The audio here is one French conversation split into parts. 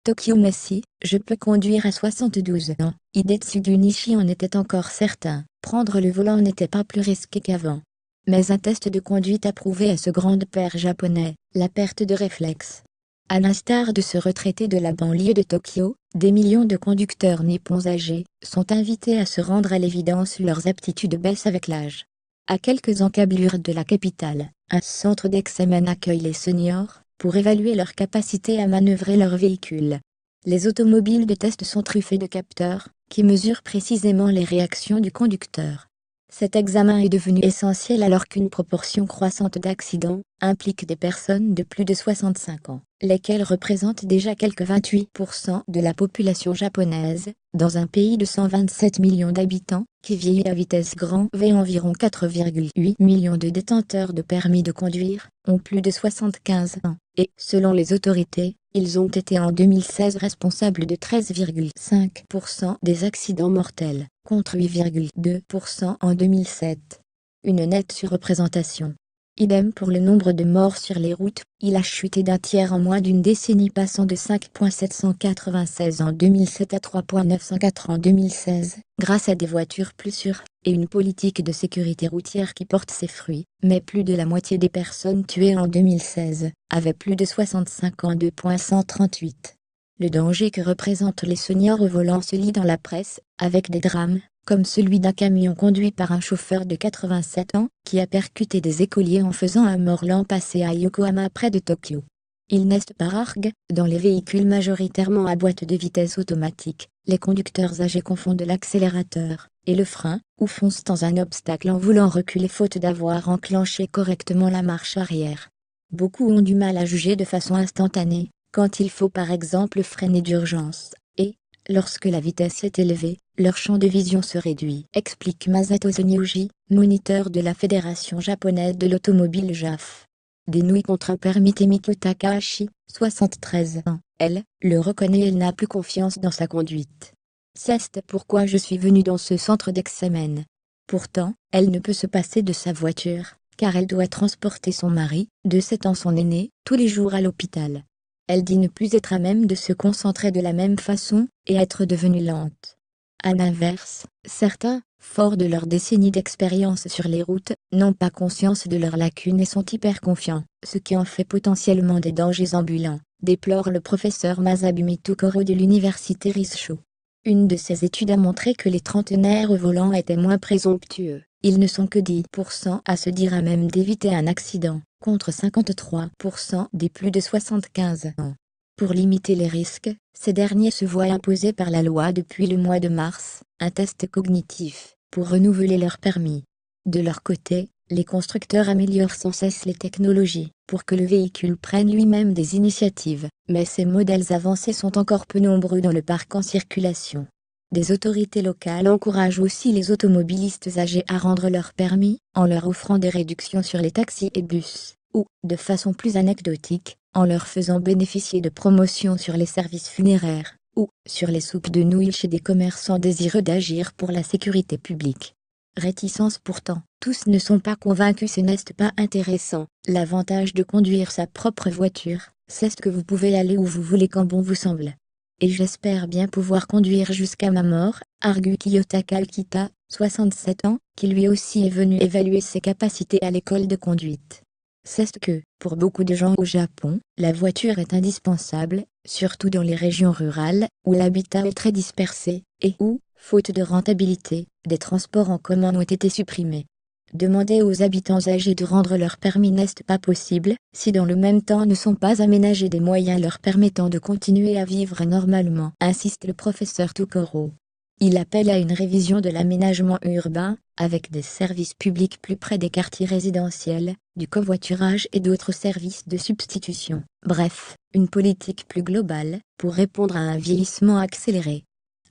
Tokyo Messi, je peux conduire à 72 ans. Hidetsugu Nishi en était encore certain. Prendre le volant n'était pas plus risqué qu'avant. Mais un test de conduite a prouvé à ce grand-père japonais la perte de réflexe. À l'instar de ce retraité de la banlieue de Tokyo, des millions de conducteurs nippons âgés sont invités à se rendre à l'évidence, leurs aptitudes baissent avec l'âge. À quelques encablures de la capitale, un centre d'examen accueille les seniors pour évaluer leur capacité à manœuvrer leur véhicule. Les automobiles de test sont truffés de capteurs qui mesurent précisément les réactions du conducteur. Cet examen est devenu essentiel alors qu'une proportion croissante d'accidents implique des personnes de plus de 65 ans, lesquelles représentent déjà quelques 28% de la population japonaise, dans un pays de 127 millions d'habitants, qui vieillit à vitesse grand V. Environ 4,8 millions de détenteurs de permis de conduire ont plus de 75 ans, et, selon les autorités, ils ont été en 2016 responsables de 13,5% des accidents mortels, contre 8,2% en 2007. Une nette surreprésentation. Idem pour le nombre de morts sur les routes, il a chuté d'un tiers en moins d'une décennie, passant de 5,796 en 2007 à 3,904 en 2016, grâce à des voitures plus sûres et une politique de sécurité routière qui porte ses fruits. Mais plus de la moitié des personnes tuées en 2016 avaient plus de 65 ans. 2,138. Le danger que représentent les seniors au volant se lit dans la presse, avec des drames comme celui d'un camion conduit par un chauffeur de 87 ans, qui a percuté des écoliers en faisant un mort l'an passé à Yokohama près de Tokyo. Il n'est pas rare que, dans les véhicules majoritairement à boîte de vitesse automatique, les conducteurs âgés confondent l'accélérateur et le frein, ou foncent dans un obstacle en voulant reculer faute d'avoir enclenché correctement la marche arrière. Beaucoup ont du mal à juger de façon instantanée, quand il faut par exemple freiner d'urgence, et, lorsque la vitesse est élevée, leur champ de vision se réduit, explique Masato Sonyoji, moniteur de la Fédération japonaise de l'automobile JAF. Dénouée contre un permis. Temiko Takahashi, 73 ans, elle, le reconnaît, elle n'a plus confiance dans sa conduite. C'est pourquoi je suis venue dans ce centre d'examen. Pourtant, elle ne peut se passer de sa voiture, car elle doit transporter son mari, de 7 ans son aîné, tous les jours à l'hôpital. Elle dit ne plus être à même de se concentrer de la même façon, et être devenue lente. À l'inverse, certains, forts de leur décennie d'expérience sur les routes, n'ont pas conscience de leurs lacunes et sont hyper confiants, ce qui en fait potentiellement des dangers ambulants, déplore le professeur Masabumi Tokoro de l'université Rissho. Une de ces études a montré que les trentenaires au volant étaient moins présomptueux. Ils ne sont que 10% à se dire à même d'éviter un accident, contre 53% des plus de 75 ans. Pour limiter les risques, ces derniers se voient imposer par la loi depuis le mois de mars un test cognitif pour renouveler leur permis. De leur côté, les constructeurs améliorent sans cesse les technologies pour que le véhicule prenne lui-même des initiatives, mais ces modèles avancés sont encore peu nombreux dans le parc en circulation. Des autorités locales encouragent aussi les automobilistes âgés à rendre leur permis, en leur offrant des réductions sur les taxis et bus, ou, de façon plus anecdotique, en leur faisant bénéficier de promotions sur les services funéraires, ou sur les soupes de nouilles chez des commerçants désireux d'agir pour la sécurité publique. Réticence pourtant, tous ne sont pas convaincus, ce n'est pas intéressant. L'avantage de conduire sa propre voiture, c'est que vous pouvez aller où vous voulez quand bon vous semble. Et j'espère bien pouvoir conduire jusqu'à ma mort, argue Kiyotaka Akita, 67 ans, qui lui aussi est venu évaluer ses capacités à l'école de conduite. C'est que, pour beaucoup de gens au Japon, la voiture est indispensable, surtout dans les régions rurales, où l'habitat est très dispersé, et où, faute de rentabilité, des transports en commun ont été supprimés. Demander aux habitants âgés de rendre leur permis n'est pas possible, si dans le même temps ne sont pas aménagés des moyens leur permettant de continuer à vivre normalement, insiste le professeur Tokoro. Il appelle à une révision de l'aménagement urbain, avec des services publics plus près des quartiers résidentiels, du covoiturage et d'autres services de substitution. Bref, une politique plus globale, pour répondre à un vieillissement accéléré.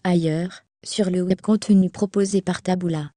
Ailleurs, sur le web, contenu proposé par Taboola.